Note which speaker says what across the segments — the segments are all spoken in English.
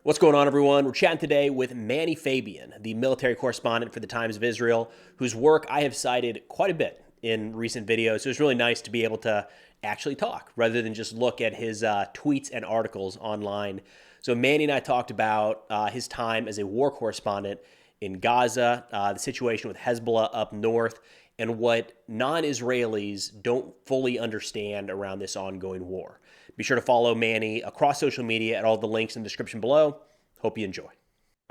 Speaker 1: What's going on, everyone? We're chatting today with Mannie Fabian, the military correspondent for the Times of Israel, whose work I have cited quite a bit in recent videos. So it's really nice to be able to actually talk rather than just look at his tweets and articles online. So Mannie and I talked about his time as a war correspondent in Gaza, the situation with Hezbollah up north, and what non-Israelis don't fully understand around this ongoing war. Be sure to follow Mannie across social media at all the links in the description below. Hope you enjoy.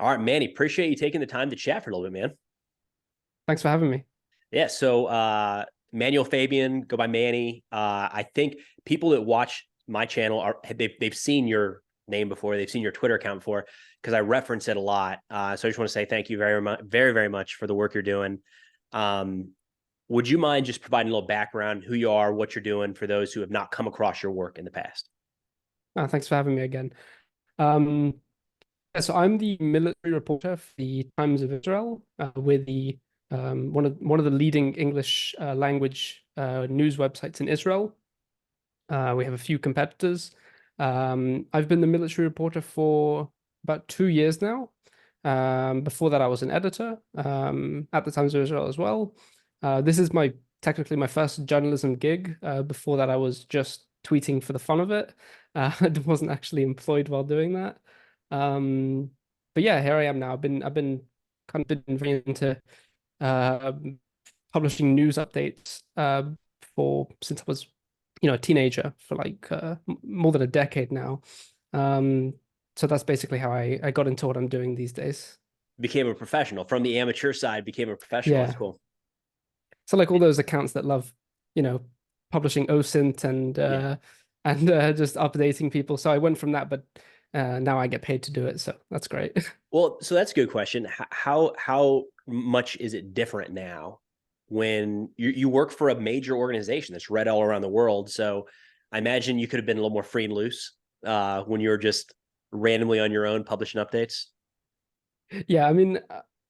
Speaker 1: All right, Mannie, appreciate you taking the time to chat for a little bit, man.
Speaker 2: Thanks for having me.
Speaker 1: Yeah, so Manuel Fabian, go by Mannie. I think people that watch my channel they've seen your name before, they've seen your Twitter account before because I reference it a lot. So I just want to say thank you very much, very much for the work you're doing. Would you mind just providing a little background, who you are, what you're doing for those who have not come across your work in the past?
Speaker 2: Thanks for having me again. Um, so I'm the military reporter for the Times of Israel. We're the one of the leading English language news websites in Israel. We have a few competitors. I've been the military reporter for about 2 years now. Before that, I was an editor at the Times of Israel as well. This is technically my first journalism gig. Before that, I was just tweeting for the fun of it. I wasn't actually employed while doing that. Um, but yeah, here I am now. I've been kind of been very into uh, publishing news updates for since I was a teenager for like more than a decade now. Um, so that's basically how I got into what I'm doing these days.
Speaker 1: Became a professional from the amateur side, became a professional. That's
Speaker 2: Yeah.
Speaker 1: cool.
Speaker 2: So like all those accounts that love, publishing OSINT
Speaker 1: Yeah.
Speaker 2: and just updating people. So I went from that, but now I get paid to do it. So that's great.
Speaker 1: Well, so that's a good question. How much is it different now when you work for a major organization that's read all around the world? So I imagine you could have been a little more free and loose when you were just randomly on your own publishing updates.
Speaker 2: Yeah, I mean,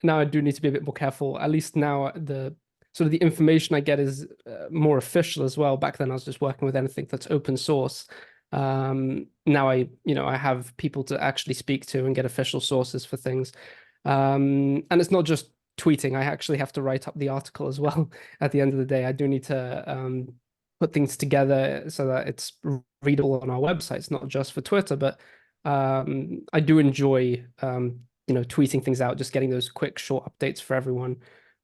Speaker 2: now I do need to be a bit more careful. At least now the sort of the information I get is more official as well. Back then I was just working with anything that's open source. Now I have people to actually speak to and get official sources for things. And it's not just tweeting. I actually have to write up the article as well. At the end of the day, I do need to put things together so that it's readable on our websites, not just for Twitter, but I do enjoy tweeting things out, just getting those quick, short updates for everyone,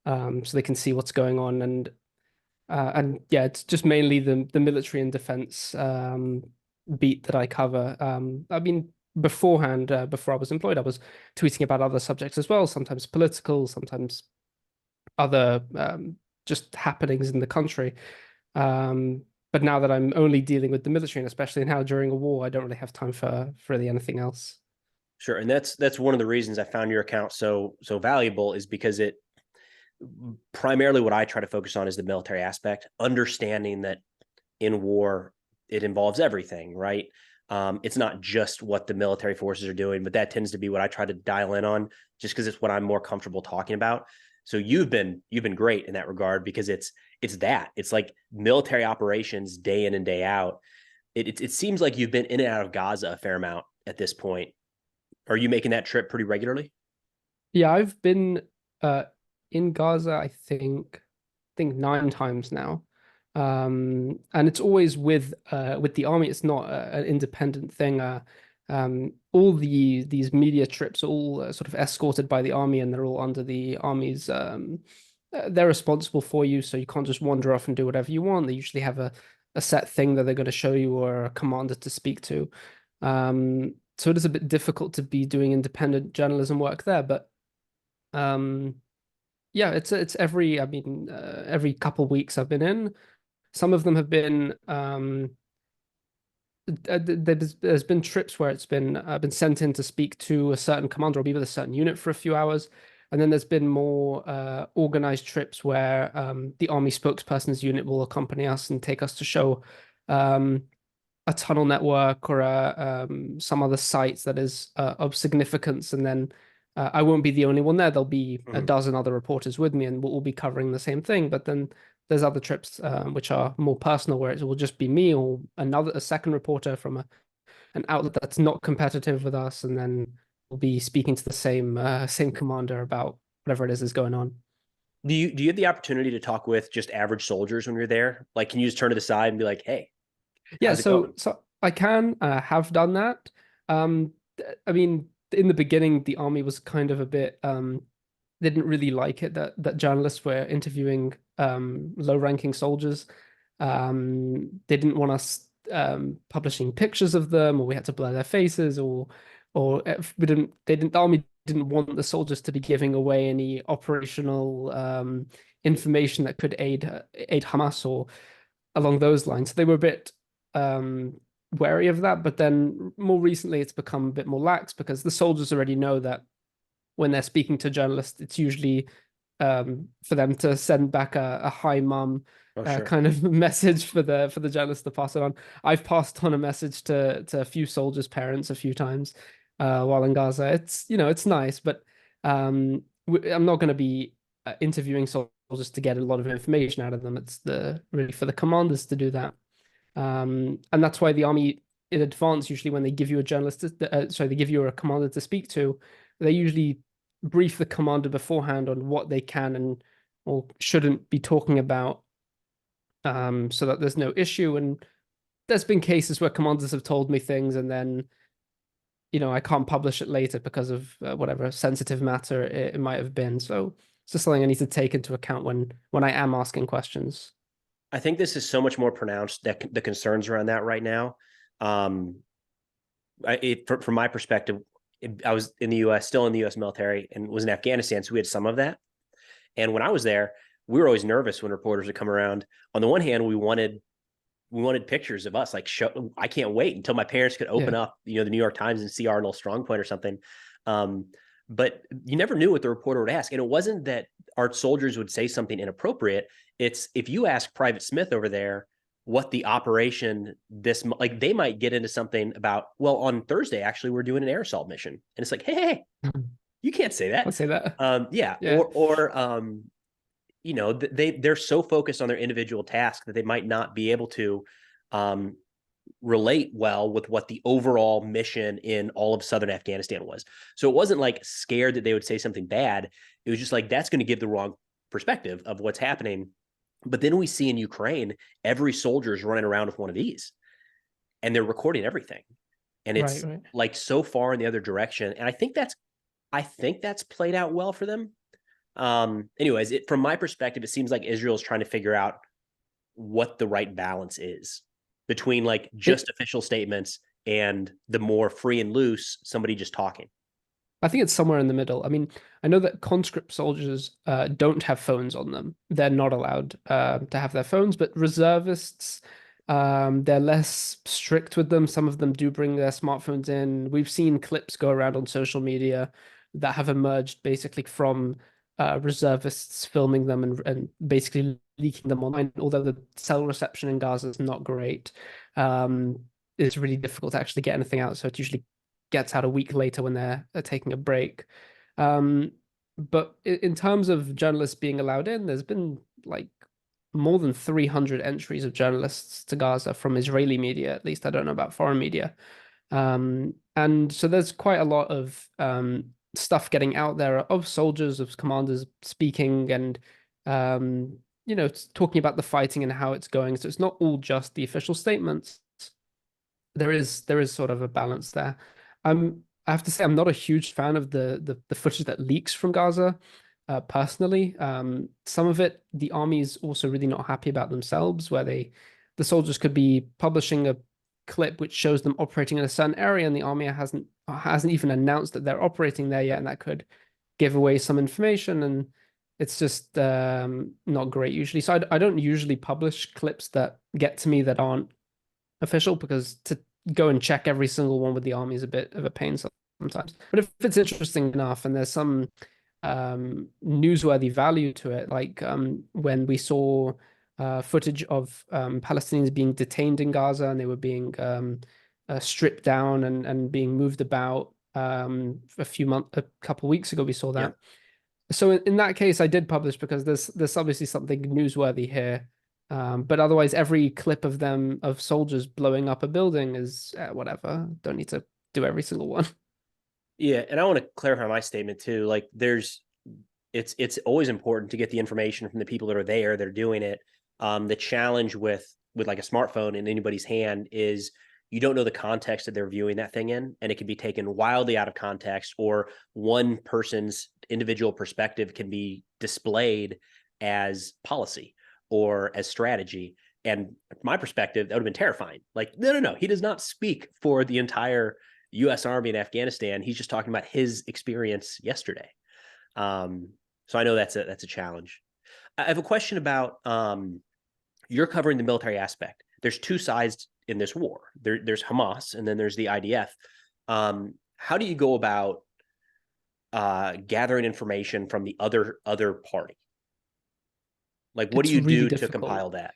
Speaker 2: so they can see what's going on. And yeah, it's just mainly the military and defense beat that I cover. I mean, beforehand, before I was employed, I was tweeting about other subjects as well, sometimes political, sometimes other just happenings in the country. But now that I'm only dealing with the military, and especially now during a war, I don't really have time for really anything else.
Speaker 1: Sure, and that's one of the reasons I found your account so valuable is because it primarily what I try to focus on is the military aspect, understanding that in war it involves everything, right? It's not just what the military forces are doing, but that tends to be what I try to dial in on, just because it's what I'm more comfortable talking about. So you've been great in that regard because it's like military operations day in and day out. It seems like you've been in and out of Gaza a fair amount at this point. Are you making that trip pretty regularly?
Speaker 2: Yeah, I've been uh in Gaza, I think 9 times now. And it's always with the army. It's not an independent thing. All these media trips are all sort of escorted by the army, and they're all under the army's they're responsible for you, so you can't just wander off and do whatever you want. They usually have a set thing that they're going to show you or a commander to speak to. So it is a bit difficult to be doing independent journalism work there, but um, yeah, it's every couple weeks I've been in. Some of them have been there's been trips where it's been sent in to speak to a certain commander or be with a certain unit for a few hours, and then there's been more organized trips where the army spokesperson's unit will accompany us and take us to show um, a tunnel network or some other sites that is of significance, and then I won't be the only one there. There'll be a
Speaker 1: Mhm.
Speaker 2: dozen other reporters with me, and we'll all be covering the same thing. But then there's other trips which are more personal, where it will just be me or a second reporter from an outlet that's not competitive with us, and then be speaking to the same commander about whatever it is going on.
Speaker 1: Do you have the opportunity to talk with just average soldiers when you're there? Like, can you just turn to the side and be like, "Hey,
Speaker 2: Yeah,
Speaker 1: how's it going?"
Speaker 2: so I can have done that. I mean, in the beginning, the army was kind of a bit they didn't really like it that journalists were interviewing low-ranking soldiers. They didn't want us publishing pictures of them, or we had to blur their faces, or if we didn't. They didn't. The army didn't want the soldiers to be giving away any operational information that could aid Hamas or along those lines. So they were a bit um, wary of that. But then more recently, it's become a bit more lax because the soldiers already know that when they're speaking to journalists, it's usually for them to send back a hi mum
Speaker 1: Oh, sure.
Speaker 2: kind of message for the journalist to pass it on. I've passed on a message to a few soldiers' parents a few times while in Gaza. It's it's nice, but I'm not going to be interviewing soldiers to get a lot of information out of them. It's the really for the commanders to do that. And that's why the army in advance, usually when they give you a sorry, they give you a commander to speak to, they usually brief the commander beforehand on what they can and or shouldn't be talking about, so that there's no issue. And there's been cases where commanders have told me things and then, I can't publish it later because of whatever sensitive matter it might have been. So it's just something I need to take into account when I am asking questions.
Speaker 1: I think this is so much more pronounced that the concerns around that right now. Um, from my perspective, I was in the U.S., still in the U.S. military, and was in Afghanistan, so we had some of that. And when I was there, we were always nervous when reporters would come around. On the one hand, we wanted pictures of us. Like, I can't wait until my parents could open
Speaker 2: Yeah,
Speaker 1: up, the New York Times and see our little strong point or something. Um, but you never knew what the reporter would ask, and it wasn't that our soldiers would say something inappropriate. It's if you ask Private Smith over there what the operation this like they might get into something about, well, on Thursday actually we're doing an air assault mission, and it's like, hey, you can't say
Speaker 2: I'll
Speaker 1: that.
Speaker 2: say that.
Speaker 1: Yeah,
Speaker 2: Yeah.
Speaker 1: or they're so focused on their individual task that they might not be able to um, relate well with what the overall mission in all of southern Afghanistan was. So it wasn't like scared that they would say something bad. It was just like that's going to give the wrong perspective of what's happening. But then we see in Ukraine, every soldier is running around with one of these and they're recording everything. And
Speaker 2: Right,
Speaker 1: it's
Speaker 2: right.
Speaker 1: like so far in the other direction. And I think that's played out well for them. Anyways, from my perspective, it seems like Israel is trying to figure out what the right balance is between like
Speaker 2: It,
Speaker 1: just official statements and the more free and loose somebody just talking.
Speaker 2: I think it's somewhere in the middle. I mean, I know that conscript soldiers don't have phones on them. They're not allowed to have their phones, but reservists, they're less strict with them. Some of them do bring their smartphones in. We've seen clips go around on social media that have emerged basically from reservists filming them and basically leaking them online. Although the cell reception in Gaza is not great, it's really difficult to actually get anything out. So it usually gets out a week later when they're taking a break. Um, but in terms of journalists being allowed in, there's been like more than 300 entries of journalists to Gaza from Israeli media, at least. I don't know about foreign media. And so there's quite a lot of stuff getting out there of soldiers, of commanders speaking and talking about the fighting and how it's going. So it's not all just the official statements. There is sort of a balance there. I have to say I'm not a huge fan of the footage that leaks from Gaza, personally. Some of it, the army is also really not happy about themselves, where the soldiers could be publishing a clip which shows them operating in a certain area, and the army hasn't even announced that they're operating there yet, and that could give away some information, and it's just not great usually. So I don't usually publish clips that get to me that aren't official because to go and check every single one with the army is a bit of a pain sometimes. But if it's interesting enough and there's some newsworthy value to it, like when we saw footage of Palestinians being detained in Gaza and they were being stripped down and being moved about a couple weeks ago, we saw
Speaker 1: Yeah.
Speaker 2: that. So in that case, I did publish because there's obviously something newsworthy here. But otherwise, every clip of them of soldiers blowing up a building is whatever. Don't need to do every single one.
Speaker 1: Yeah, and I want to clarify my statement too. Like, it's always important to get the information from the people that are there, that are doing it. The challenge with like a smartphone in anybody's hand is you don't know the context that they're viewing that thing in, and it can be taken wildly out of context, or one person's individual perspective can be displayed as policy or as strategy. And from my perspective, that would have been terrifying. Like, no, no, no, he does not speak for the entire U.S. Army in Afghanistan. He's just talking about his experience yesterday. Um, so I know that's a challenge. I have a question about you're covering the military aspect. There's two sides in this war. There's Hamas, and then there's the IDF. How do you go about gathering information from the other party? Like, what do
Speaker 2: It's
Speaker 1: you
Speaker 2: really
Speaker 1: do to
Speaker 2: difficult.
Speaker 1: compile that?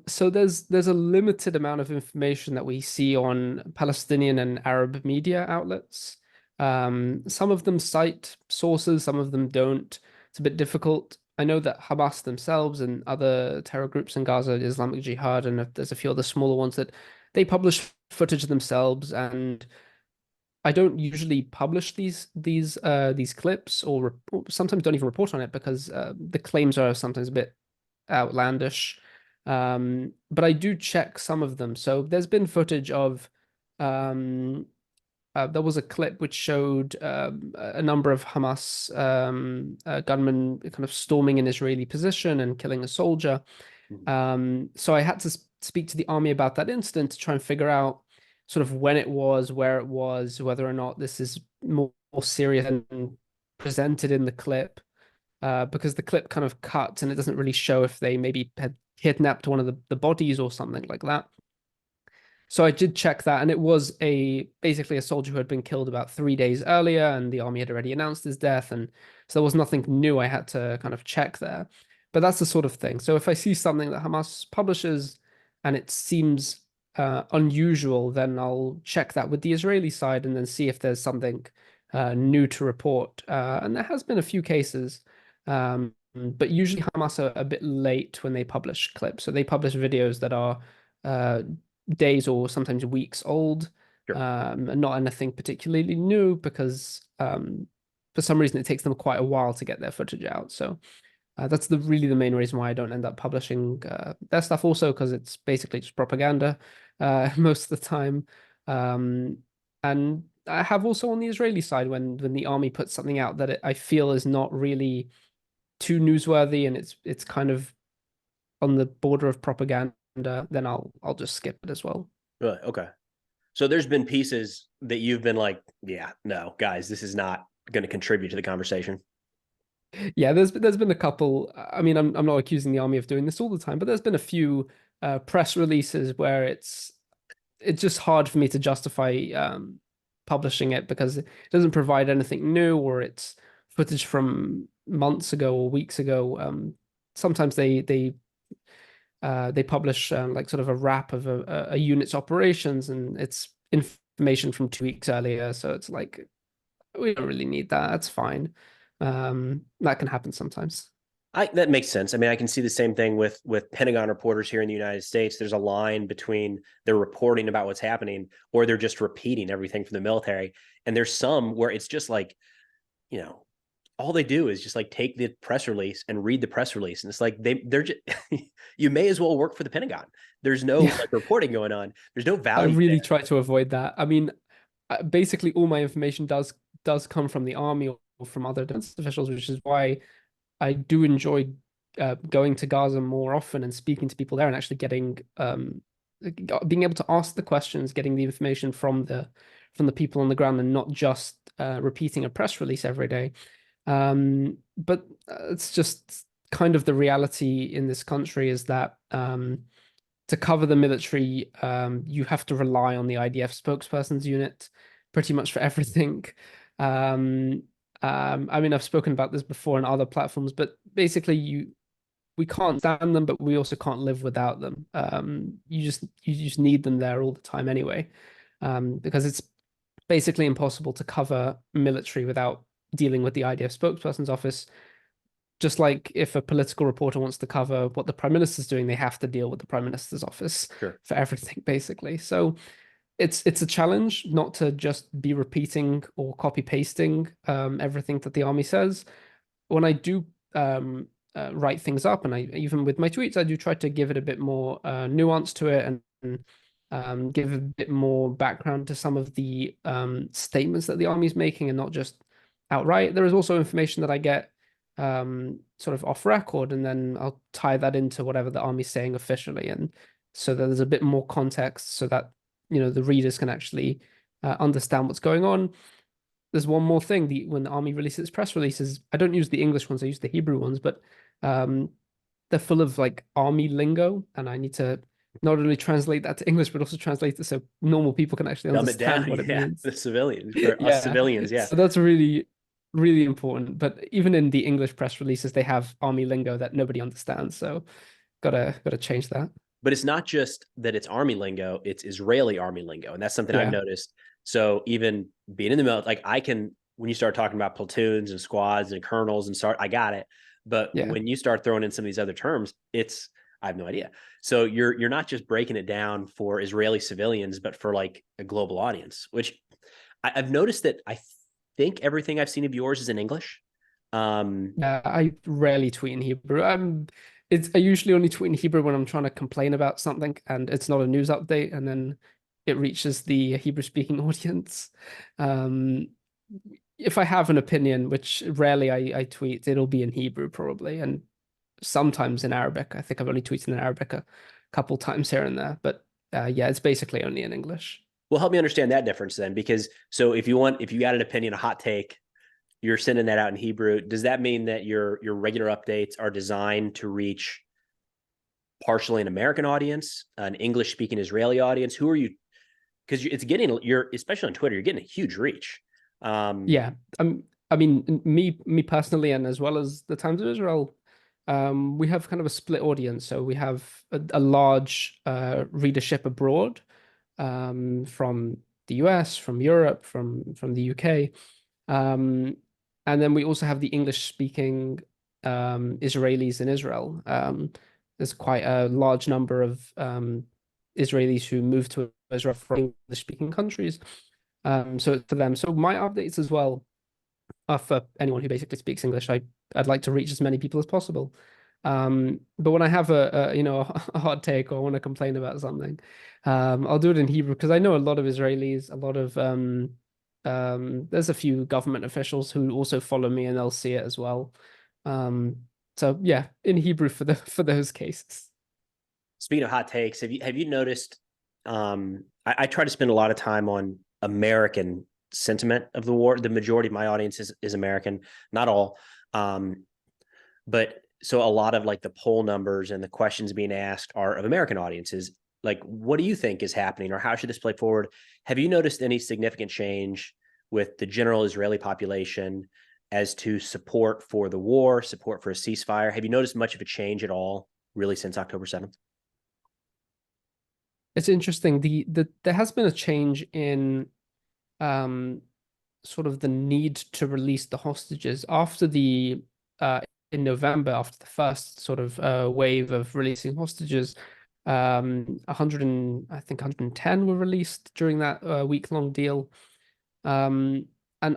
Speaker 2: So there's a limited amount of information that we see on Palestinian and Arab media outlets. Some of them cite sources, some of them don't. It's a bit difficult. I know that Hamas themselves and other terror groups in Gaza, Islamic Jihad, and there's a few other smaller ones that they publish footage themselves, and I don't usually publish these clips, or sometimes don't even report on it because the claims are sometimes a bit outlandish. But I do check some of them. So there's been footage of um, there was a clip which showed a number of Hamas gunmen kind of storming an Israeli position and killing a soldier.
Speaker 1: Mhm.
Speaker 2: So I had to speak to the army about that incident to try and figure out sort of when it was, where it was, whether or not this is more serious than presented in the clip. Because the clip kind of cuts and it doesn't really show if they maybe had kidnapped one of the bodies or something like that. So I did check that, and it was basically a soldier who had been killed about 3 days earlier, and the army had already announced his death, and so there was nothing new I had to kind of check there. But that's the sort of thing. So if I see something that Hamas publishes and it seems unusual, then I'll check that with the Israeli side and then see if there's something new to report. And there has been a few cases, but usually Hamas are a bit late when they publish clips. So they publish videos that are uh, days or sometimes weeks old,
Speaker 1: Sure.
Speaker 2: and not anything particularly new because for some reason it takes them quite a while to get their footage out. So that's really the main reason why I don't end up publishing their stuff. Also, because it's basically just propaganda most of the time. Um, and I have also on the Israeli side when the army puts something out that I feel is not really too newsworthy and it's kind of on the border of propaganda, then I'll just skip it as well.
Speaker 1: Really? Okay. So there's been pieces that you've been like, yeah, no, guys, this is not going to contribute to the conversation.
Speaker 2: Yeah, there's been a couple. I mean, I'm not accusing the army of doing this all the time, but there's been a few press releases where it's just hard for me to justify publishing it because it doesn't provide anything new or it's footage from months ago or weeks ago. Sometimes they publish like sort of a wrap of a unit's operations and it's information from 2 weeks earlier. So it's like we don't really need that. That's fine. That can happen sometimes.
Speaker 1: That makes sense. I mean, I can see the same thing with Pentagon reporters here in the United States. There's a line between they're reporting about what's happening or they're just repeating everything from the military. And there's some where it's just like, you know, all they do is just like take the press release and read the press release. And it's like they're just you may as well work for the Pentagon. There's no
Speaker 2: Yeah,
Speaker 1: like reporting going on. There's no
Speaker 2: I
Speaker 1: value
Speaker 2: really
Speaker 1: there.
Speaker 2: try to avoid that. I mean, basically all my information does come from the army or from other defense officials, which is why I do enjoy going to Gaza more often and speaking to people there and actually getting being able to ask the questions, getting the information from the people on the ground and not just repeating a press release every day. But it's just kind of the reality in this country is that to cover the military, you have to rely on the IDF spokesperson's unit pretty much for everything. Um, I mean, I've spoken about this before on other platforms, but basically, we can't stand them, but we also can't live without them. You just need them there all the time anyway, because it's basically impossible to cover military without dealing with the IDF spokesperson's office. Just like if a political reporter wants to cover what the prime minister's doing, they have to deal with the prime minister's office
Speaker 1: Sure.
Speaker 2: for everything, basically. So it's a challenge not to just be repeating or copy pasting everything that the army says. When I do write things up, and I even with my tweets, I do try to give it a bit more nuance to it, and give a bit more background to some of the statements that the army is making, and not just outright. There is also information that I get sort of off record, and then I'll tie that into whatever the army's saying officially, and so that there's a bit more context, so that the readers can actually understand what's going on. There's one more thing: when the army releases press releases, I don't use the English ones; I use the Hebrew ones, but um, they're full of like army lingo, and I need to not only translate that to English, but also translate it so normal people can actually
Speaker 1: Dumb it
Speaker 2: understand
Speaker 1: down.
Speaker 2: what it
Speaker 1: Yeah,
Speaker 2: means.
Speaker 1: the civilians, for us
Speaker 2: Yeah,
Speaker 1: civilians. Yeah.
Speaker 2: so that's really, really important. But even in the English press releases, they have army lingo that nobody understands. So gotta change that.
Speaker 1: But it's not just that it's army lingo, it's Israeli army lingo. And that's something I've
Speaker 2: Yeah,
Speaker 1: noticed. So even being in the military, like I can, when you start talking about platoons and squads and colonels and start, I got it. But
Speaker 2: yeah.
Speaker 1: when you start throwing in some of these other terms, I have no idea. So you're not just breaking it down for Israeli civilians, but for like a global audience, which I've noticed that I think everything I've seen of yours is in English.
Speaker 2: I rarely tweet in Hebrew. I usually only tweet in Hebrew when I'm trying to complain about something and it's not a news update, and then it reaches the Hebrew speaking audience. Um, if I have an opinion, which rarely I tweet, it'll be in Hebrew probably, and sometimes in Arabic. I think I've only tweeted in Arabic a couple times here and there, but yeah, it's basically only in English.
Speaker 1: Well, help me understand that difference then, because so if you got an opinion, a hot take, you're sending that out in Hebrew. Does that mean that your regular updates are designed to reach partially an American audience, an English speaking Israeli audience? Who are you? Because it's getting you're especially on Twitter, you're getting a huge reach.
Speaker 2: Yeah, I mean, me personally, and as well as the Times of Israel, we have kind of a split audience. So we have a large readership abroad, from the US, from Europe, from the UK, and then we also have the English speaking Israelis in Israel. There's quite a large number of Israelis who moved to Israel from English speaking countries. So it's for them. So my updates as well are for anyone who basically speaks English. I'd like to reach as many people as possible. But when I have a hot take or want to complain about something, I'll do it in Hebrew because I know a lot of Israelis, a lot of there's a few government officials who also follow me and they'll see it as well. So yeah, in Hebrew for those cases.
Speaker 1: Speaking of hot takes, have you noticed? I try to spend a lot of time on American sentiment of the war. The majority of my audience is American, not all. But so a lot of like the poll numbers and the questions being asked are of American audiences. Like, what do you think is happening, or how should this play forward? Have you noticed any significant change with the general Israeli population as to support for the war, support for a ceasefire? Have you noticed much of a change at all, really, since October 7th?
Speaker 2: It's interesting. There has been a change in um sort of the need to release the hostages after the in November, after the first sort of wave of releasing hostages. 100 and I think 110 were released during that week-long deal. And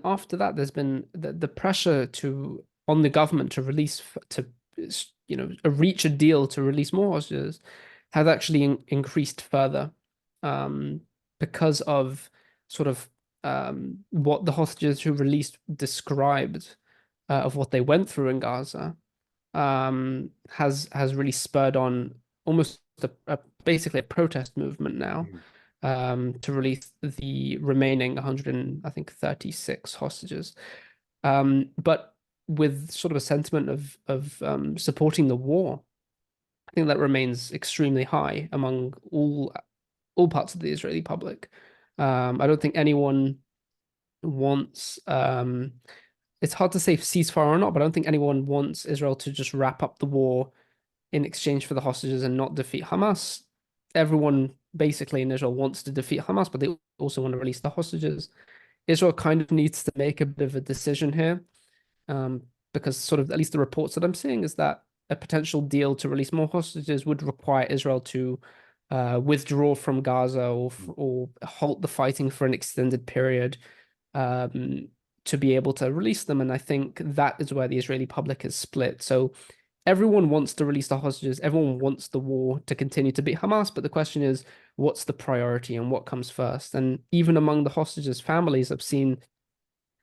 Speaker 2: after that, there's been the pressure to on the government to release to reach a deal to release more hostages has actually increased further, um, because of sort of what the hostages who released described of what they went through in Gaza, has really spurred on almost basically a protest movement now,
Speaker 1: Mm-hmm.
Speaker 2: to release the remaining 100 and I think 36 hostages. But with sort of a sentiment of supporting the war, I think that remains extremely high among all parts of the Israeli public. I don't think anyone wants it's hard to say ceasefire or not, but I don't think anyone wants Israel to just wrap up the war in exchange for the hostages and not defeat Hamas. Everyone basically in Israel wants to defeat Hamas, but they also want to release the hostages. Israel kind of needs to make a bit of a decision here, um, because sort of at least the reports that I'm seeing is that a potential deal to release more hostages would require Israel to withdraw from Gaza or halt the fighting for an extended period um, to be able to release them. And I think that is where the Israeli public is split. So everyone wants to release the hostages. Everyone wants the war to continue to beat Hamas. But the question is, what's the priority and what comes first? And even among the hostages' families, I've seen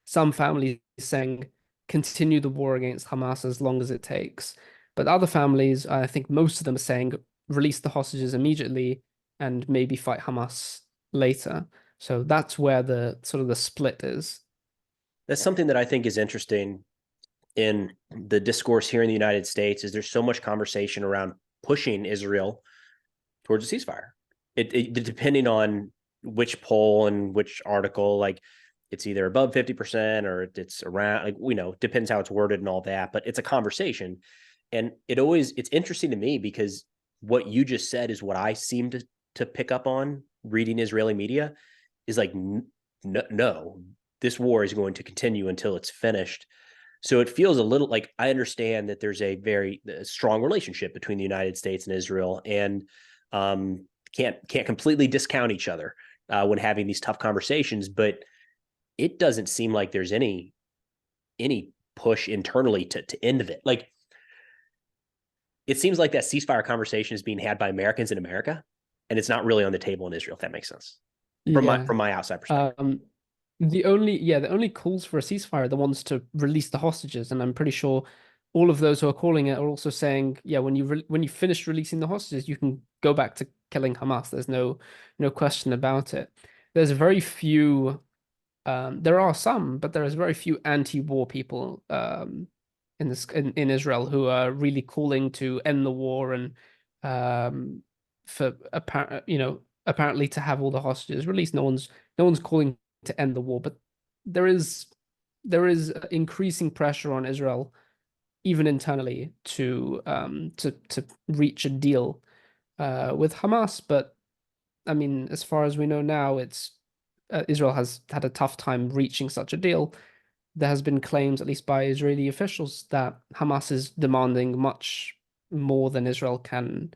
Speaker 2: some families saying, continue the war against Hamas as long as it takes. But other families, I think most of them are saying, release the hostages immediately and maybe fight Hamas later. So that's where the sort of the split is.
Speaker 1: That's something that I think is interesting in the discourse here in the United States is there's so much conversation around pushing Israel towards a ceasefire. Depending on which poll and which article, like it's either above 50% or it's around, like, depends how it's worded and all that, but it's a conversation. And it's interesting to me because what you just said is what I seem to pick up on reading Israeli media is like, no, this war is going to continue until it's finished. So it feels a little like I understand that there's a very strong relationship between the United States and Israel, and can't completely discount each other when having these tough conversations. But it doesn't seem like there's any push internally to end of it. Like it seems like that ceasefire conversation is being had by Americans in America, and it's not really on the table in Israel. If that makes sense
Speaker 2: Yeah.
Speaker 1: from my outside perspective.
Speaker 2: The only calls for a ceasefire are the ones to release the hostages, and I'm pretty sure all of those who are calling it are also saying, yeah, when you finish releasing the hostages, you can go back to killing Hamas. There's no question about it. There's very few. There are some, but there is very few anti-war people in Israel who are really calling to end the war and for apparently to have all the hostages released. No one's calling to end the war, but there is increasing pressure on Israel, even internally, to reach a deal with Hamas. But I mean, as far as we know now, it's Israel has had a tough time reaching such a deal. There has been claims, at least by Israeli officials, that Hamas is demanding much more than Israel can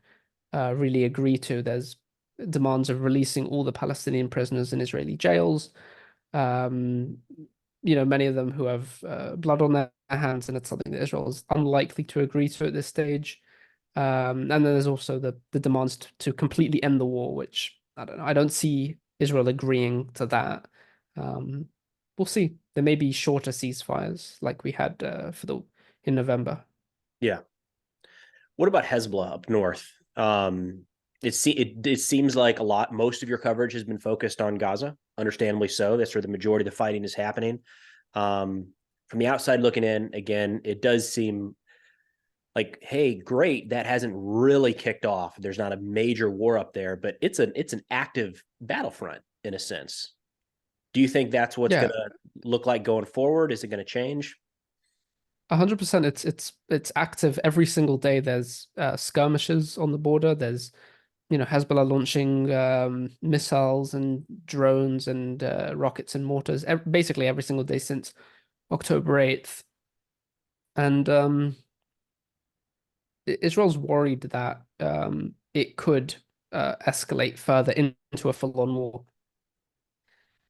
Speaker 2: really agree to. There's demands of releasing all the Palestinian prisoners in Israeli jails. Um, many of them who have blood on their hands, and it's something that Israel is unlikely to agree to at this stage. And then there's also the demands to completely end the war, which I don't know. I don't see Israel agreeing to that. Um, we'll see. There may be shorter ceasefires like we had in November.
Speaker 1: Yeah. What about Hezbollah up north? It seems like most of your coverage has been focused on Gaza, understandably so. That's where the majority of the fighting is happening. From the outside looking in, again, it does seem like, hey, great, that hasn't really kicked off. There's not a major war up there, but it's an active battlefront in a sense. Do you think that's what's
Speaker 2: Yeah,
Speaker 1: going to look like going forward? Is it going to change?
Speaker 2: 100%. It's active every single day. There's skirmishes on the border. There's Hezbollah launching missiles and drones and rockets and mortars basically every single day since October 8th. And Israel's worried that it could escalate further into a full-on war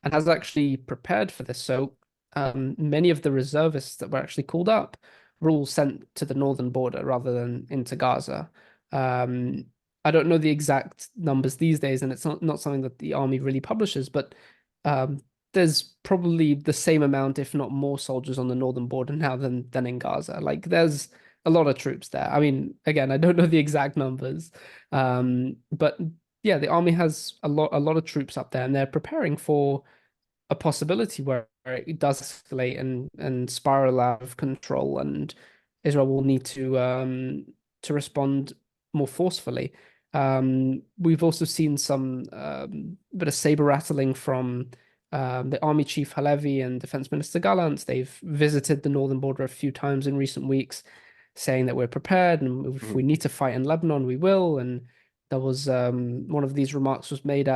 Speaker 2: and has actually prepared for this. So many of the reservists that were actually called up were all sent to the northern border rather than into Gaza. Um, I don't know the exact numbers these days, and it's not something that the army really publishes, but um, there's probably the same amount, if not more, soldiers on the northern border now than in Gaza. Like there's a lot of troops there. I mean, again, I don't know the exact numbers, but yeah, the army has a lot of troops up there, and they're preparing for a possibility where it does escalate and spiral out of control, and Israel will need to respond more forcefully. We've also seen some bit of saber rattling from the Army Chief Halevi and Defense Minister Gallant. They've visited the northern border a few times in recent weeks, saying that we're prepared and if we need to fight in Lebanon, we will. And there was one of these remarks was made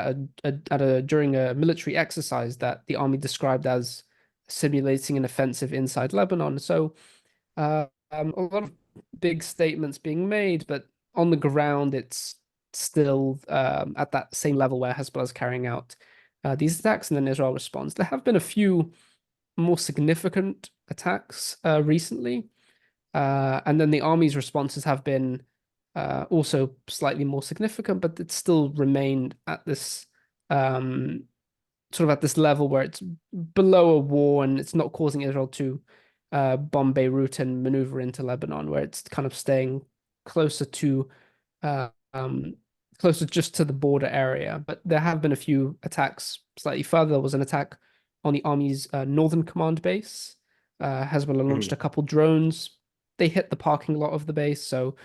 Speaker 2: during a military exercise that the army described as simulating an offensive inside Lebanon. So a lot of big statements being made, but on the ground, it's still at that same level where Hezbollah is carrying out these attacks, and then Israel responds. There have been a few more significant attacks recently, and then the army's responses have been also slightly more significant, but it still remained at this sort of at this level where it's below a war and it's not causing Israel to bomb Beirut and maneuver into Lebanon, where it's kind of staying closer to uh, um, closer just to the border area. But there have been a few attacks slightly further. There was an attack on the army's northern command base. Hezbollah launched a couple drones. They hit the parking lot of the base, so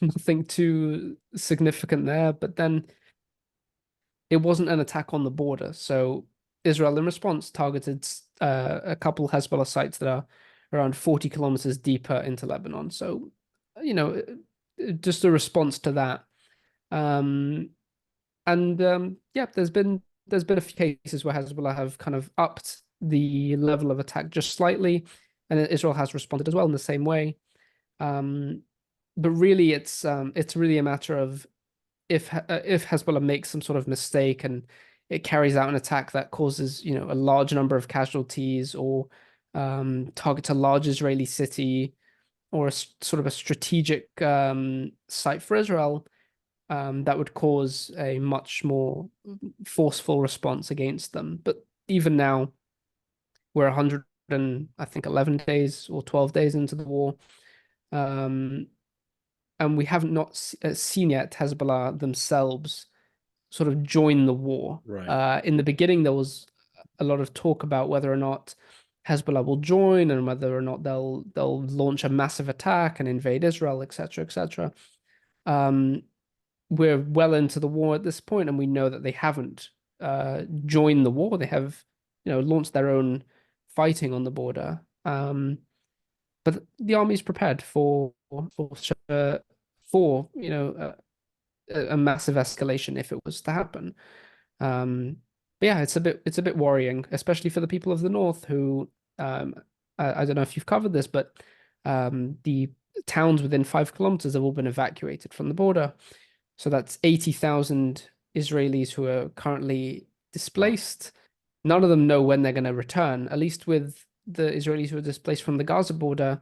Speaker 2: nothing too significant there. But then it wasn't an attack on the border. So Israel, in response, targeted a couple Hezbollah sites that are around 40 kilometers deeper into Lebanon. So, just a response to that. Yeah, there's been a few cases where Hezbollah have kind of upped the level of attack just slightly, and Israel has responded as well in the same way. But really, it's really a matter of if Hezbollah makes some sort of mistake and it carries out an attack that causes, a large number of casualties, or targets a large Israeli city, or sort of a strategic site for Israel, that would cause a much more forceful response against them. But even now, we're 100 and I think 11 days or 12 days into the war. And we haven't not seen yet Hezbollah themselves sort of join the war.
Speaker 1: Right.
Speaker 2: In the beginning, there was a lot of talk about whether or not Hezbollah will join and whether or not they'll launch a massive attack and invade Israel, etc., etc. We're well into the war at this point, and we know that they haven't joined the war. They have, launched their own fighting on the border. But the army's prepared for a massive escalation if it was to happen. But yeah, it's a bit worrying, especially for the people of the north who I don't know if you've covered this, but the towns within 5 kilometers have all been evacuated from the border. So that's 80,000 Israelis who are currently
Speaker 1: Wow.
Speaker 2: displaced. None of them know when they're going to return. At least with the Israelis who are displaced from the Gaza border,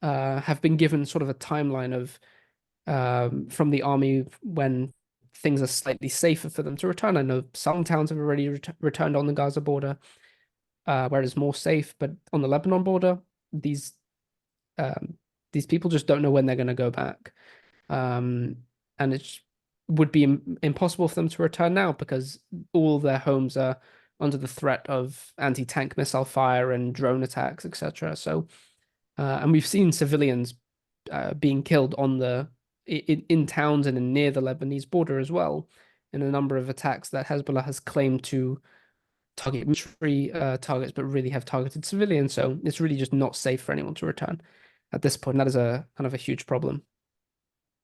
Speaker 2: have been given sort of a timeline of from the army when things are slightly safer for them to return. I know some towns have already returned on the Gaza border, where it's more safe, but on the Lebanon border, these people just don't know when they're going to go back. And it would be impossible for them to return now because all their homes are under the threat of anti-tank missile fire and drone attacks, etc. So, and we've seen civilians being killed in towns and near the Lebanese border as well, in a number of attacks that Hezbollah has claimed to target military targets, but really have targeted civilians. So it's really just not safe for anyone to return at this point. That is a kind of a huge problem.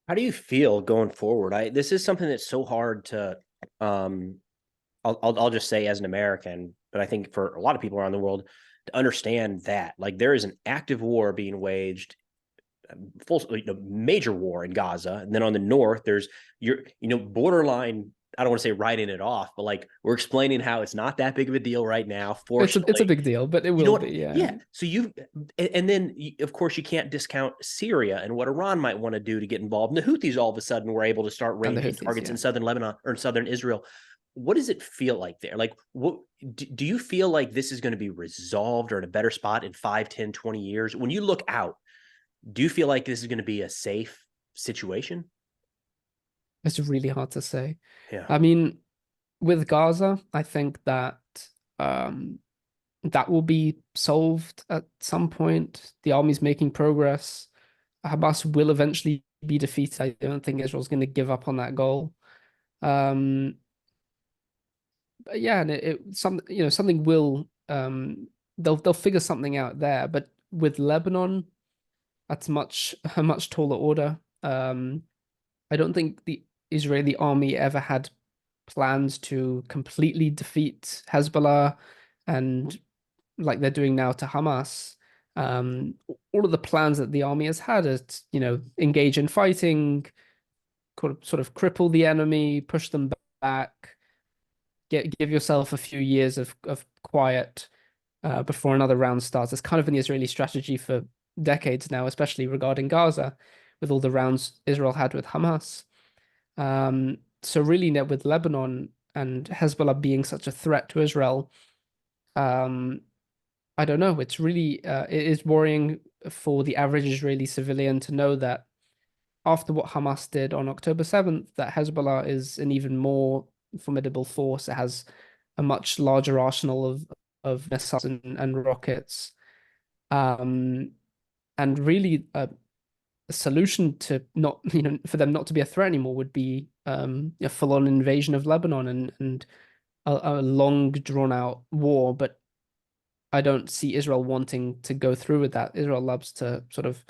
Speaker 1: How do you feel going forward? This is something that's so hard to I'll just say as an American, but I think for a lot of people around the world to understand that like there is an active war being waged, major war in Gaza, and then on the north there's borderline. I don't want to say writing it off, but like we're explaining how it's not that big of a deal right now.
Speaker 2: It's a
Speaker 1: Fortunately,
Speaker 2: big deal, but it
Speaker 1: you know
Speaker 2: will
Speaker 1: what?
Speaker 2: be, yeah.
Speaker 1: Yeah. So and then of course you can't discount Syria and what Iran might want to do to get involved. And the Houthis all of a sudden were able to start
Speaker 2: And the
Speaker 1: raining
Speaker 2: Houthis,
Speaker 1: targets
Speaker 2: yeah.
Speaker 1: in southern Lebanon or in southern Israel. What does it feel like there? Like, what do you feel like this is going to be resolved or in a better spot in 5, 10, 20 years? When you look out, do you feel like this is going to be a safe situation?
Speaker 2: It's really hard to say.
Speaker 1: Yeah.
Speaker 2: I mean, with Gaza, I think that um, that will be solved at some point. The army's making progress. Hamas will eventually be defeated. I don't think Israel's going to give up on that goal. Um, but yeah, and something will they'll figure something out there. But with Lebanon, that's a much taller order. I don't think the Israeli army ever had plans to completely defeat Hezbollah and like they're doing now to Hamas. All of the plans that the army has had is, engage in fighting, sort of cripple the enemy, push them back, give yourself a few years of quiet before another round starts. It's kind of been the Israeli strategy for decades now, especially regarding Gaza, with all the rounds Israel had with Hamas. So really, with Lebanon and Hezbollah being such a threat to Israel, um, I don't know. It's really it is worrying for the average Israeli civilian to know that after what Hamas did on October 7th, that Hezbollah is an even more formidable force. It has a much larger arsenal of missiles and rockets. Um, and really, a solution to not, for them not to be a threat anymore would be a full-on invasion of Lebanon and a long drawn-out war. But I don't see Israel wanting to go through with that. Israel loves to sort of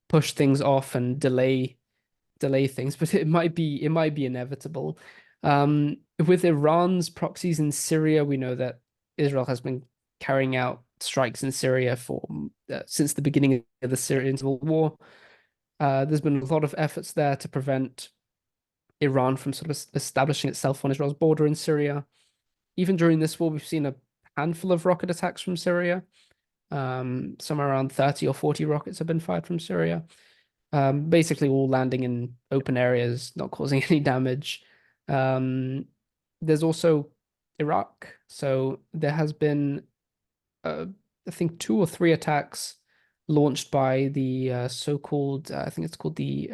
Speaker 2: push things off and delay things, but it might be inevitable. With Iran's proxies in Syria, we know that Israel has been carrying out strikes in Syria for since the beginning of the Syrian civil war. There's been a lot of efforts there to prevent Iran from sort of establishing itself on Israel's border in Syria. Even during this war, we've seen a handful of rocket attacks from Syria. Somewhere around 30 or 40 rockets have been fired from Syria. Basically all landing in open areas, not causing any damage. There's also Iraq. So there has been, I think, 2 or 3 attacks launched by the so-called, I think it's called the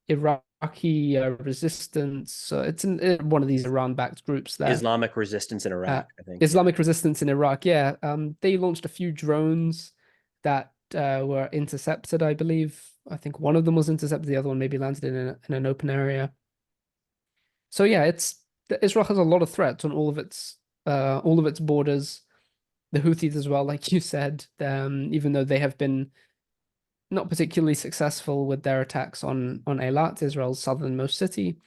Speaker 2: Iraqi Resistance. It's in one of these Iran-backed groups there.
Speaker 1: Islamic resistance in
Speaker 2: Uh,
Speaker 1: Iraq, I think.
Speaker 2: Islamic Resistance in Iraq, yeah. They launched a few drones that were intercepted, I believe. I think one of them was intercepted, the other one maybe landed in an open area. So yeah, Israel has a lot of threats on all of its borders. The Houthis as well, like you said, even though they have been not particularly successful with their attacks on Eilat, Israel's southernmost city.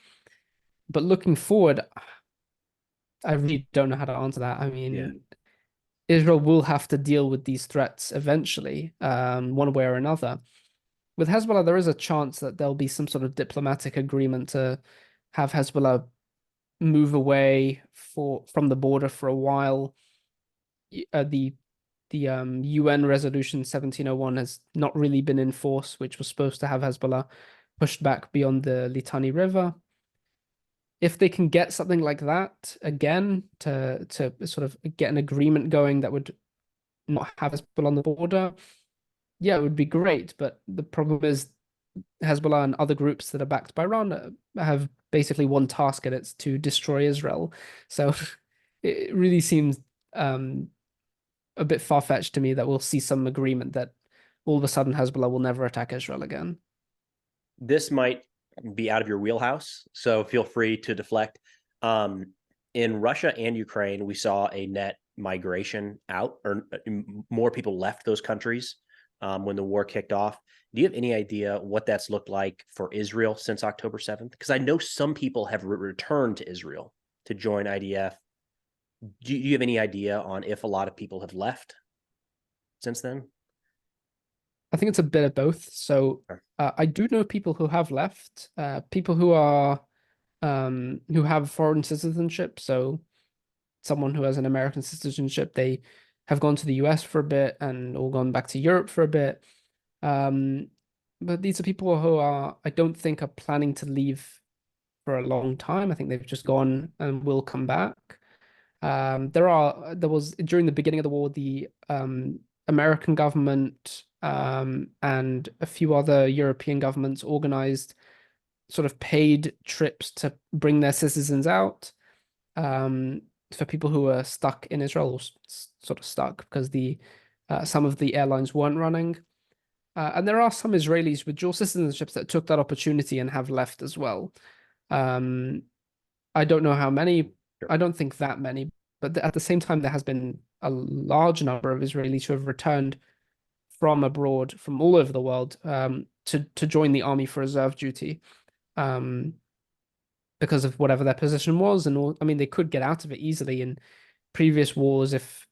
Speaker 2: But looking forward, I really don't know how to answer that. I
Speaker 1: Yeah.
Speaker 2: mean, Israel will have to deal with these threats eventually, one way or another. With Hezbollah, there is a chance that there'll be some sort of diplomatic agreement to have Hezbollah move away from the border for a while. The UN resolution 1701 has not really been enforced, which was supposed to have Hezbollah pushed back beyond the Litani River. If they can get something like that again to sort of get an agreement going that would not have Hezbollah on the border, yeah, it would be great. But the problem is Hezbollah and other groups that are backed by Iran have basically one task, and it's to destroy Israel. So it really seems a bit far-fetched to me that we'll see some agreement that all of a sudden Hezbollah will never attack Israel again.
Speaker 1: This might be out of your wheelhouse, so feel free to deflect. In Russia and Ukraine, we saw a net migration out, or more people left those countries when the war kicked off. Do you have any idea what that's looked like for Israel since October 7th? Because I know some people have returned to Israel to join IDF. Do you have any idea on if a lot of people have left since then?
Speaker 2: I think it's a bit of both. So I do know people who have left, people who are who have foreign citizenship. So someone who has an American citizenship, they have gone to the US for a bit and or gone back to Europe for a bit. But these are people who I don't think are planning to leave for a long time. I think they've just gone and will come back. There was during the beginning of the war, the American government and a few other European governments organized sort of paid trips to bring their citizens out for people who were stuck in Israel, or sort of stuck because some of the airlines weren't running. And there are some Israelis with dual citizenships that took that opportunity and have left as well. I don't know how many. I don't think that many, but at the same time, there has been a large number of Israelis who have returned from abroad, from all over the world, to join the army for reserve duty, because of whatever their position was, and all. I mean, they could get out of it easily in previous wars if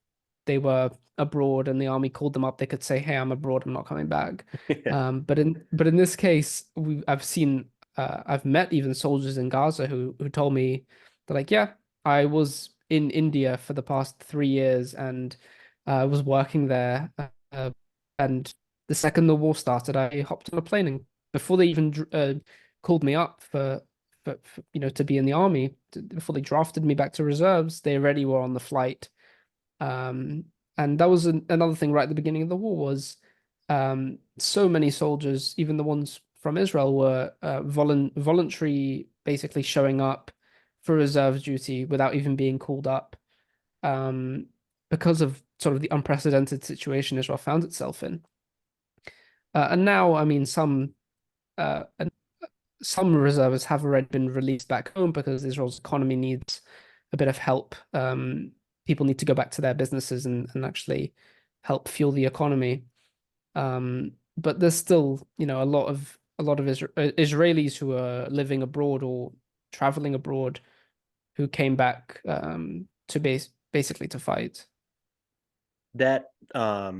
Speaker 2: they were abroad and the army called them up. They could say, "Hey, I'm abroad. I'm not coming back."
Speaker 1: Yeah.
Speaker 2: But in this case, I've seen I've met even soldiers in Gaza who told me they're like, yeah, I was in India for the past 3 years and was working there. And the second the war started, I hopped on a plane, and before they even called me up for to be in the army, before they drafted me back to reserves, they already were on the flight. Um, and that was another thing right at the beginning of the war was so many soldiers, even the ones from Israel, were voluntary, basically showing up for reserve duty without even being called up, um, because of sort of the unprecedented situation Israel found itself in. And now, I mean, some reservists have already been released back home because Israel's economy needs a bit of help. People need to go back to their businesses and actually help fuel the economy. But there's still, a lot of Israelis who are living abroad or traveling abroad who came back to basically to fight.
Speaker 1: That I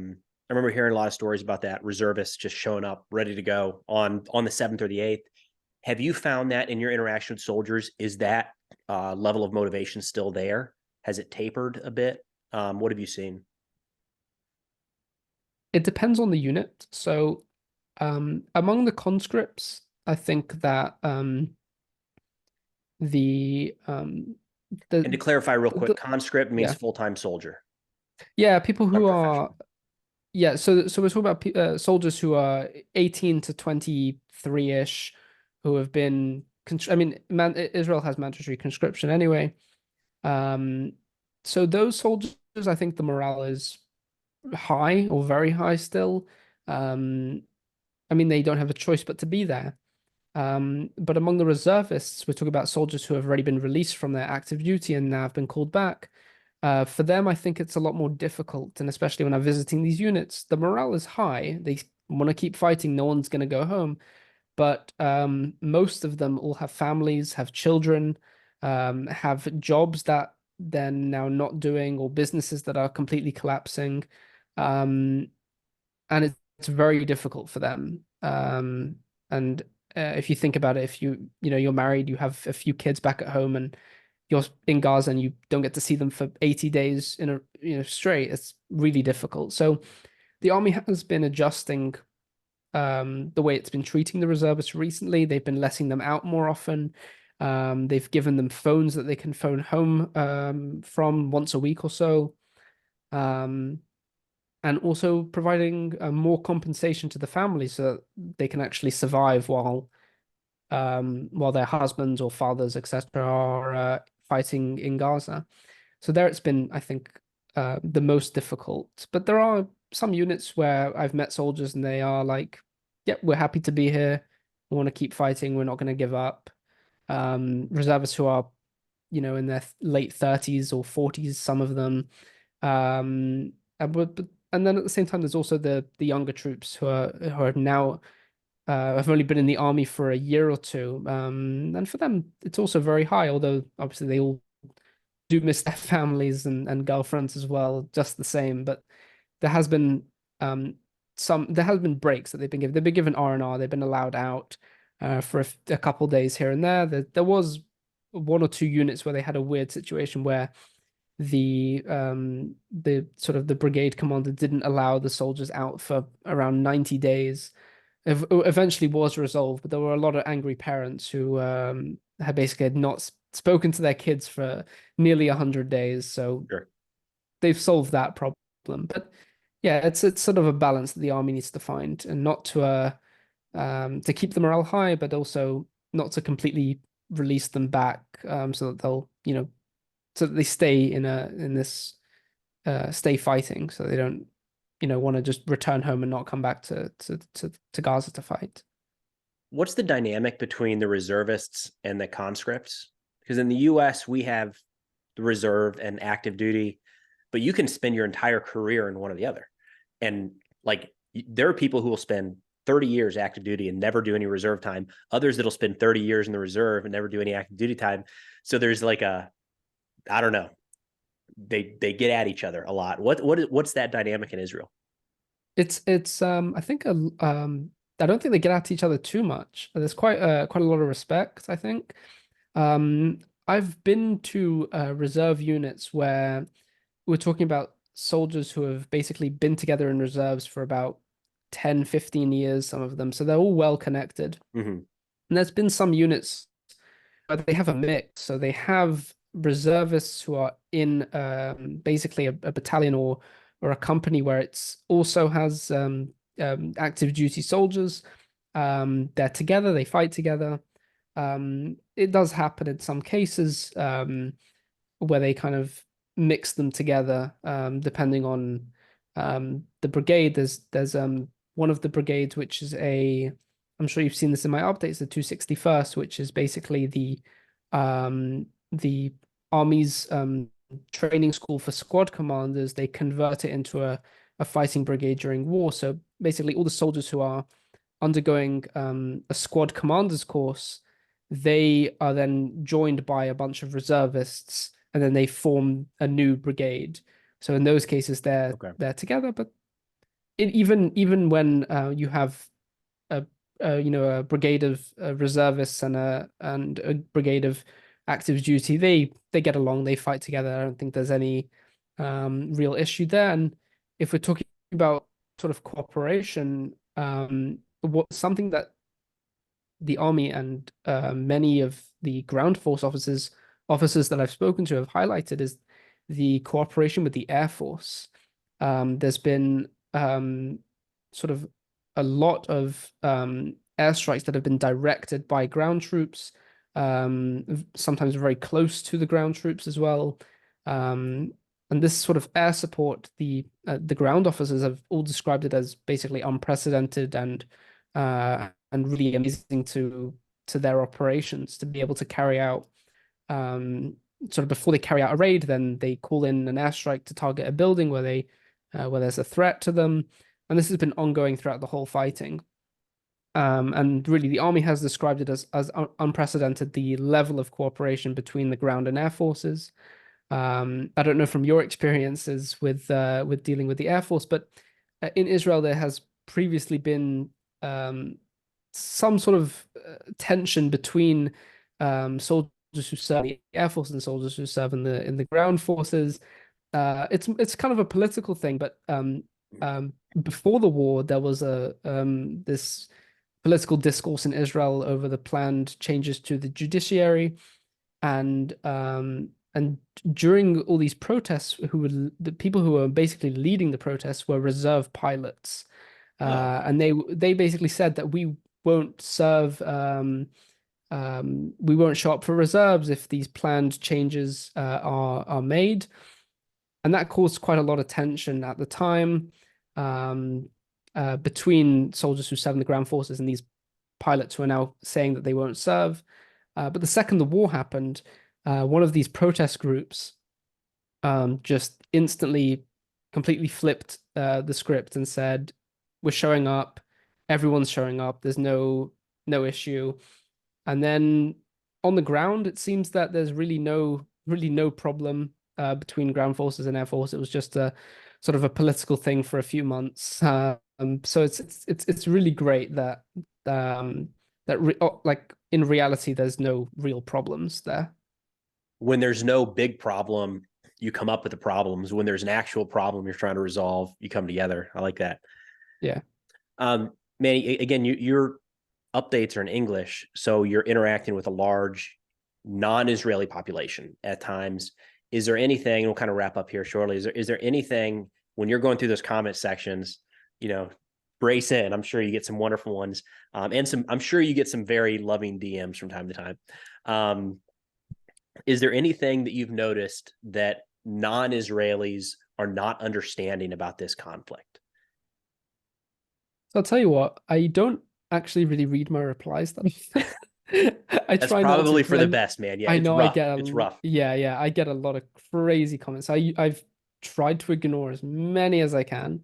Speaker 1: remember hearing a lot of stories about that reservists just showing up ready to go on the 7th or the 8th. Have you found that in your interaction with soldiers? Is that level of motivation still there? Has it tapered a bit? What have you seen?
Speaker 2: It depends on the unit. So among the conscripts, I think that the
Speaker 1: And to
Speaker 2: the
Speaker 1: clarify real quick,
Speaker 2: the
Speaker 1: conscript means
Speaker 2: yeah,
Speaker 1: full-time soldier,
Speaker 2: yeah, people who are,
Speaker 1: unprofessional.
Speaker 2: yeah, so we're talking about soldiers who are 18 to 23-ish, who have been I mean, Israel has mandatory conscription anyway. Um, so those soldiers, I think the morale is high or very high still. Um, I mean, they don't have a choice but to be there. But among the reservists, we're talking about soldiers who have already been released from their active duty and now have been called back. For them, I think it's a lot more difficult, and especially when I'm visiting these units, the morale is high. They want to keep fighting. No one's going to go home. But most of them all have families, have children, have jobs that they're now not doing, or businesses that are completely collapsing. Um, and it's very difficult for them. And if you think about it, if you're married, you have a few kids back at home, and you're in Gaza and you don't get to see them for 80 days in a straight, it's really difficult. So the army has been adjusting the way it's been treating the reservists recently. They've been letting them out more often. They've given them phones that they can phone home from once a week or so. Um, and also providing more compensation to the family so that they can actually survive while their husbands or fathers, etc., are fighting in Gaza. So there it's been, I think, the most difficult. But there are some units where I've met soldiers and they are like, "Yep, we're happy to be here. We want to keep fighting. We're not going to give up." Reservists who are, in their late 30s or 40s, some of them. Um, and then at the same time, there's also the younger troops who are now have only been in the army for a year or two. And for them, it's also very high, although obviously they all do miss their families and girlfriends as well, just the same. But there has been there has been breaks that they've been given. They've been given R&R. They've been allowed out for a couple days here and there. There was one or two units where they had a weird situation where the sort of the brigade commander didn't allow the soldiers out for around 90 days. Eventually was resolved, but there were a lot of angry parents who had basically had not spoken to their kids for nearly 100 days. So
Speaker 1: Sure.
Speaker 2: they've solved that problem. But yeah, it's sort of a balance that the army needs to find, and not to keep the morale high, but also not to completely release them back, so that they'll, so that they stay in this stay fighting, so they don't, want to just return home and not come back to Gaza to fight.
Speaker 1: What's the dynamic between the reservists and the conscripts? Because in the US, we have the reserve and active duty, but you can spend your entire career in one or the other. And like, there are people who will spend 30 years active duty and never do any reserve time, others that'll spend 30 years in the reserve and never do any active duty time. So there's like I don't know, they get at each other a lot. What's that dynamic in Israel?
Speaker 2: It's I think I don't think they get at each other too much. There's quite a lot of respect, I think. Um, I've been to reserve units where we're talking about soldiers who have basically been together in reserves for about 10, 15 years, some of them. So they're all well connected.
Speaker 1: Hmm.
Speaker 2: And there's been some units where they have a mix. So they have reservists who are in basically a battalion or a company where it's also has active duty soldiers. They're together, they fight together. It does happen in some cases where they kind of mix them together, depending on the brigade. There's one of the brigades which is I'm sure you've seen this in my updates, the 261st, which is basically the army's training school for squad commanders. They convert it into a fighting brigade during war. So basically, all the soldiers who are undergoing a squad commander's course, they are then joined by a bunch of reservists, and then they form a new brigade. So in those cases, they're
Speaker 1: Okay.
Speaker 2: they're together. But even when you have a, a brigade of reservists and a brigade of active duty, they get along, they fight together. I don't think there's any real issue there. And if we're talking about sort of cooperation, something that the army and many of the ground force officers that I've spoken to have highlighted is the cooperation with the Air Force. There's been sort of a lot of airstrikes that have been directed by ground troops, sometimes very close to the ground troops as well. And this sort of air support, the ground officers have all described it as basically unprecedented and really amazing to their operations to be able to carry out sort of before they carry out a raid, then they call in an airstrike to target a building where there's a threat to them, and this has been ongoing throughout the whole fighting. And really, the army has described it as unprecedented, the level of cooperation between the ground and air forces. I don't know from your experiences with dealing with the Air Force, but in Israel there has previously been some sort of tension between soldiers who serve in the Air Force and soldiers who serve in the ground forces. It's kind of a political thing, but before the war there was a this political discourse in Israel over the planned changes to the judiciary, and during all these protests, the people who were basically leading the protests were reserve pilots,
Speaker 1: Oh,
Speaker 2: and they basically said that won't serve we won't show up for reserves if these planned changes are made, and that caused quite a lot of tension at the time um, between soldiers who serve in the ground forces and these pilots who are now saying that they won't serve. But the second the war happened, one of these protest groups just instantly completely flipped the script and said, "We're showing up. Everyone's showing up. There's no issue." And then on the ground, it seems that there's really no problem between ground forces and air force. It was just a sort of a political thing for a few months. So it's really great that like in reality, there's no real problems there.
Speaker 1: when there's no big problem, you come up with the problems. When there's an actual problem you're trying to resolve, you come together. I like that.
Speaker 2: Yeah.
Speaker 1: Manny, again, your updates are in English, so you're interacting with a large non-Israeli population at times. Is there anything, we'll kind of wrap up here shortly, is there anything when you're going through those comment sections, you know, brace in. I'm sure you get some wonderful ones, and I'm sure you get some very loving DMs from time to time. Um, is there anything that you've noticed that non-Israelis are not understanding about this conflict?
Speaker 2: So I'll tell you what, I don't actually really read my replies that often. I
Speaker 1: That's
Speaker 2: try not to
Speaker 1: probably
Speaker 2: because
Speaker 1: for the best, man. Yeah,
Speaker 2: I
Speaker 1: it's
Speaker 2: know I
Speaker 1: rough.
Speaker 2: get
Speaker 1: It's rough.
Speaker 2: yeah, I get a lot of crazy comments. I've tried to ignore as many as I can.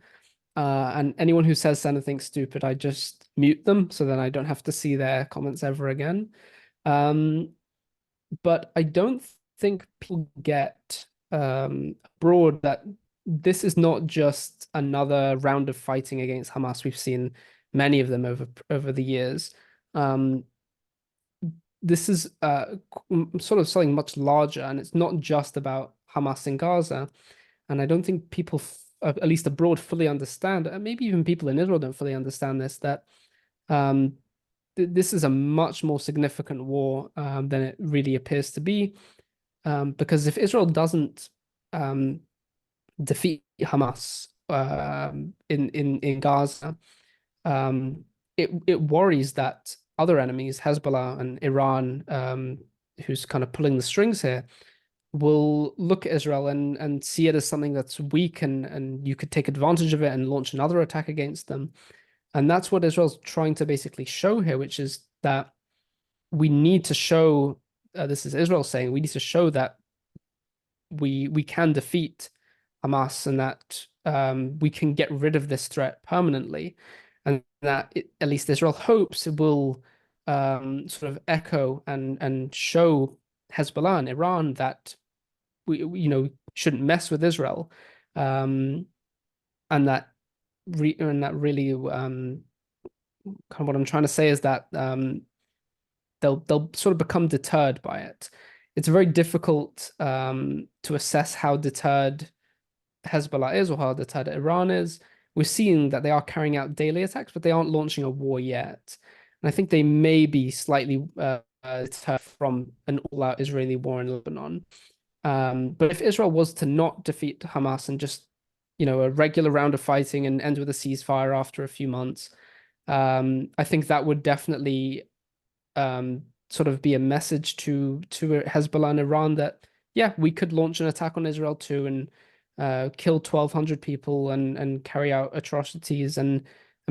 Speaker 2: And anyone who says anything stupid, I just mute them so then I don't have to see their comments ever again. Um, but I don't think people get abroad that this is not just another round of fighting against Hamas. We've seen many of them over the years. Um, this is sort of something much larger, and it's not just about Hamas in Gaza. And I don't think people, at least abroad, fully understand, and maybe even people in Israel don't fully understand this, that um, this is a much more significant war than it really appears to be. Because if Israel doesn't defeat Hamas in Gaza, it worries that other enemies, Hezbollah and Iran, who's kind of pulling the strings here, will look at Israel and see it as something that's weak, and you could take advantage of it and launch another attack against them. And that's what Israel's trying to basically show here, which is that we need to show, this is Israel saying, we need to show that we can defeat Hamas, and that we can get rid of this threat permanently, and that at least Israel hopes it will sort of echo and show Hezbollah and Iran that we shouldn't mess with Israel, and that really kind of what I'm trying to say is that they'll sort of become deterred by it. It's very difficult to assess how deterred Hezbollah is or how deterred Iran is. We're seeing that they are carrying out daily attacks, but they aren't launching a war yet. And I think they may be slightly deterred from an all-out Israeli war in Lebanon. But if Israel was to not defeat Hamas and just, a regular round of fighting and end with a ceasefire after a few months, I think that would definitely sort of be a message to Hezbollah and Iran that, yeah, we could launch an attack on Israel too, and kill 1,200 people and carry out atrocities and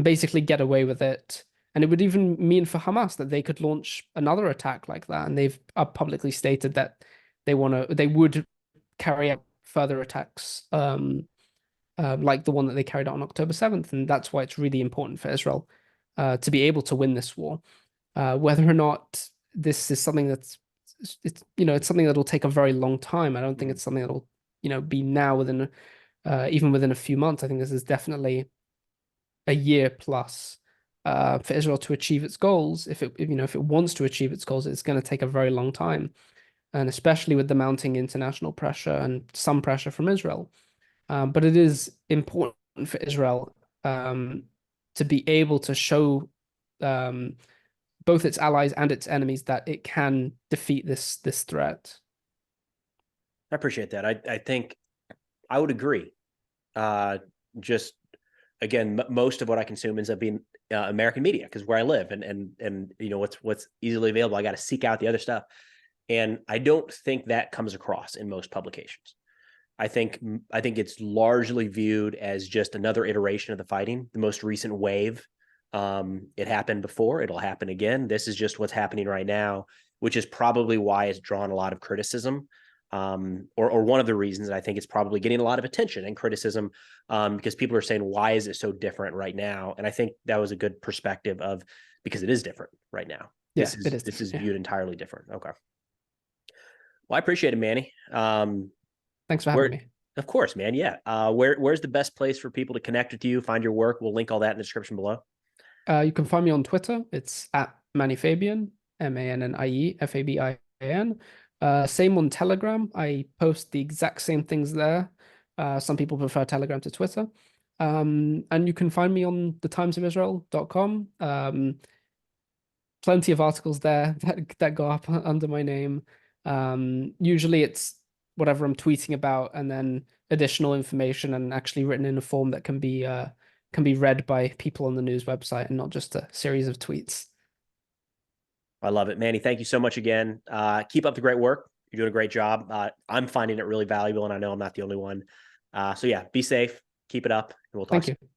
Speaker 2: basically get away with it. And it would even mean for Hamas that they could launch another attack like that. And they've publicly stated that they would carry out further attacks like the one that they carried out on October 7th. And that's why it's really important for Israel to be able to win this war. Whether or not this is something it's something that'll take a very long time. I don't think it's something that'll, be now even within a few months. I think this is definitely a year plus for Israel to achieve its goals. If it wants to achieve its goals, it's going to take a very long time. And especially with the mounting international pressure and some pressure from Israel. But it is important for Israel to be able to show both its allies and its enemies that it can defeat this threat.
Speaker 1: I appreciate that. I think I would agree. Just again, most of what I consume ends up being American media because where I live and what's easily available. I got to seek out the other stuff, and I don't think that comes across in most publications. I think it's largely viewed as just another iteration of the fighting, the most recent wave. It happened before, it'll happen again. This is just what's happening right now, which is probably why it's drawn a lot of criticism. Or one of the reasons I think it's probably getting a lot of attention and criticism because people are saying, why is it so different right now? And I think that was a good perspective of because it is different right now.
Speaker 2: Yeah,
Speaker 1: this is viewed entirely different. Okay. Well, I appreciate it, Manny.
Speaker 2: Thanks for having me.
Speaker 1: Of course, man. Yeah. Where's the best place for people to connect with you, find your work? We'll link all that in the description below.
Speaker 2: You can find me on Twitter. It's at Mannie Fabian, Mannie Fabian. Same on Telegram. I post the exact same things there. Some people prefer Telegram to Twitter. And you can find me on thetimesofisrael.com. Plenty of articles there that go up under my name. Usually it's whatever I'm tweeting about, and then additional information and actually written in a form that can be read by people on the news website and not just a series of tweets.
Speaker 1: I love it, Manny. Thank you so much again. Keep up the great work. You're doing a great job. I'm finding it really valuable, and I know I'm not the only one. So yeah, be safe, keep it up, and we'll talk soon.
Speaker 2: Thank you.